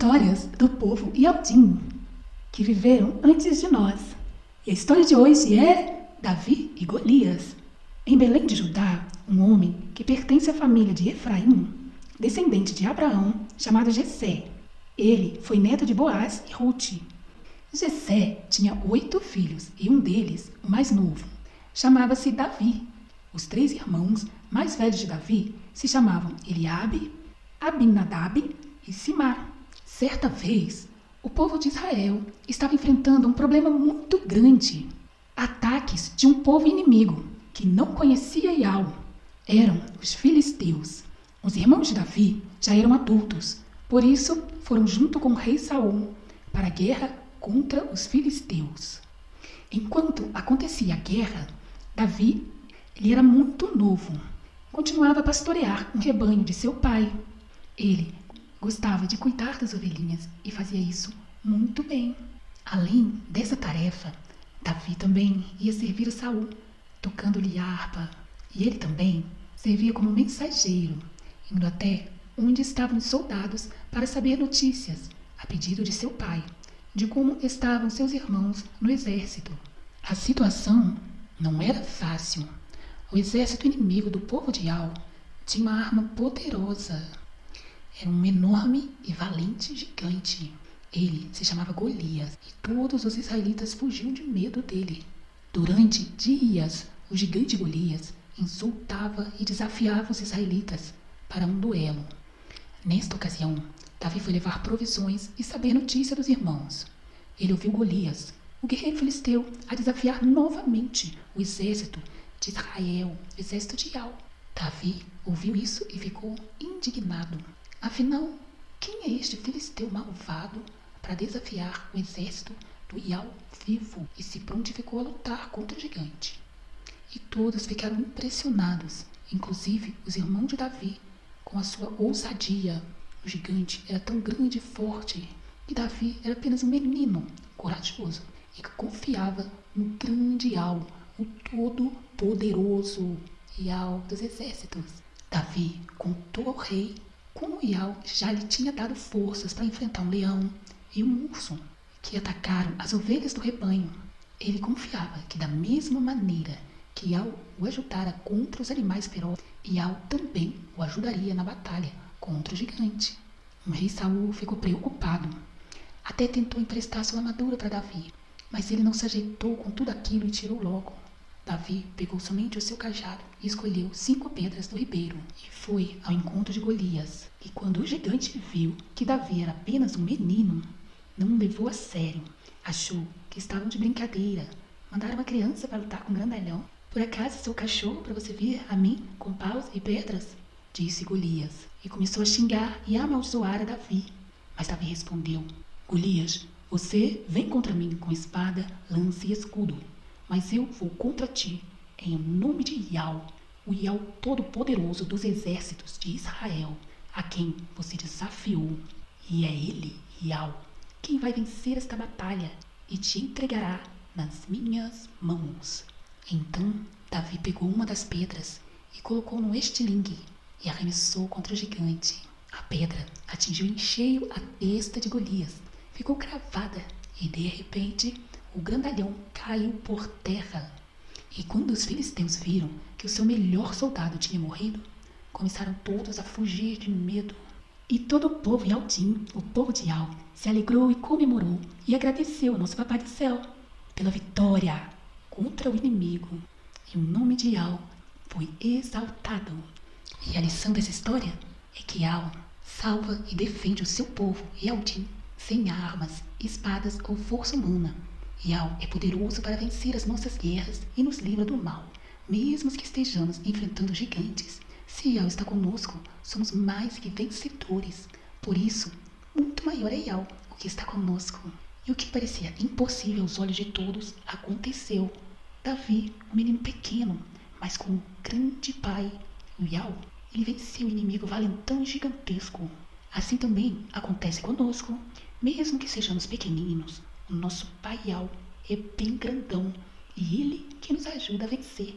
Histórias do povo Yaldim, que viveram antes de nós. E a história de hoje é Davi e Golias. Em Belém de Judá, um homem que pertence à família de Efraim, descendente de Abraão, chamado Jessé. Ele foi neto de Boaz e Rute. Jessé tinha 8 filhos e um deles, o mais novo, chamava-se Davi. Os 3 irmãos mais velhos de Davi se chamavam Eliabe, Abinadab e Simar. Certa vez, o povo de Israel estava enfrentando um problema muito grande. Ataques de um povo inimigo que não conhecia Iau. Eram os filisteus. Os irmãos de Davi já eram adultos, por isso foram junto com o rei Saul para a guerra contra os filisteus. Enquanto acontecia a guerra, Davi ele era muito novo. Continuava a pastorear um rebanho de seu pai. Ele gostava de cuidar das ovelhinhas e fazia isso muito bem. Além dessa tarefa, Davi também ia servir a Saul, tocando-lhe harpa. E ele também servia como mensageiro, indo até onde estavam os soldados para saber notícias, a pedido de seu pai, de como estavam seus irmãos no exército. A situação não era fácil. O exército inimigo do povo de Iau tinha uma arma poderosa. Era um enorme e valente gigante. Ele se chamava Golias e todos os israelitas fugiam de medo dele. Durante dias, o gigante Golias insultava e desafiava os israelitas para um duelo. Nesta ocasião, Davi foi levar provisões e saber notícia dos irmãos. Ele ouviu Golias, o guerreiro filisteu, a desafiar novamente o exército de Israel, o exército de Iau. Davi ouviu isso e ficou indignado. Afinal, quem é este filisteu malvado para desafiar o exército do Iau vivo? E se prontificou a lutar contra o gigante. E todos ficaram impressionados, inclusive os irmãos de Davi, com a sua ousadia. O gigante era tão grande e forte, e Davi era apenas um menino corajoso e que confiava no grande Iau, o todo-poderoso Iau dos exércitos. Davi contou ao rei como Iau já lhe tinha dado forças para enfrentar um leão e um urso que atacaram as ovelhas do rebanho. Ele confiava que da mesma maneira que Iau o ajudara contra os animais ferozes, Iau também o ajudaria na batalha contra o gigante. O rei Saul ficou preocupado. Até tentou emprestar sua armadura para Davi, mas ele não se ajeitou com tudo aquilo e tirou logo. Davi pegou somente o seu cajado e escolheu 5 pedras do ribeiro e foi ao encontro de Golias. E quando o gigante viu que Davi era apenas um menino, não o levou a sério. Achou que estavam de brincadeira. Mandaram uma criança para lutar com um grandalhão. Por acaso sou cachorro para você vir a mim com paus e pedras? Disse Golias e começou a xingar e amaldiçoar a Davi. Mas Davi respondeu: Golias, você vem contra mim com espada, lança e escudo. Mas eu vou contra ti, em nome de Iau, o Iau todo-poderoso dos exércitos de Israel, a quem você desafiou. E é ele, Iau, quem vai vencer esta batalha e te entregará nas minhas mãos. Então Davi pegou uma das pedras e colocou no estilingue e arremessou contra o gigante. A pedra atingiu em cheio a testa de Golias, ficou cravada e de repente o grandalhão caiu por terra. E quando os filisteus viram que o seu melhor soldado tinha morrido, começaram todos a fugir de medo. E todo o povo Yaldim, o povo de Iau, se alegrou e comemorou e agradeceu ao nosso Papai do Céu pela vitória contra o inimigo. E o nome de Iau foi exaltado. E a lição dessa história é que Iau salva e defende o seu povo Yaldim sem armas, espadas ou força humana. Iau é poderoso para vencer as nossas guerras e nos livra do mal, mesmo que estejamos enfrentando gigantes. Se Iau está conosco, somos mais que vencedores. Por isso, muito maior é Iau, o que está conosco. E o que parecia impossível aos olhos de todos, aconteceu. Davi, um menino pequeno, mas com um grande pai, o Iau, ele venceu o inimigo valentão e gigantesco. Assim também acontece conosco, mesmo que sejamos pequeninos. O nosso Pai Iau é bem grandão e ele que nos ajuda a vencer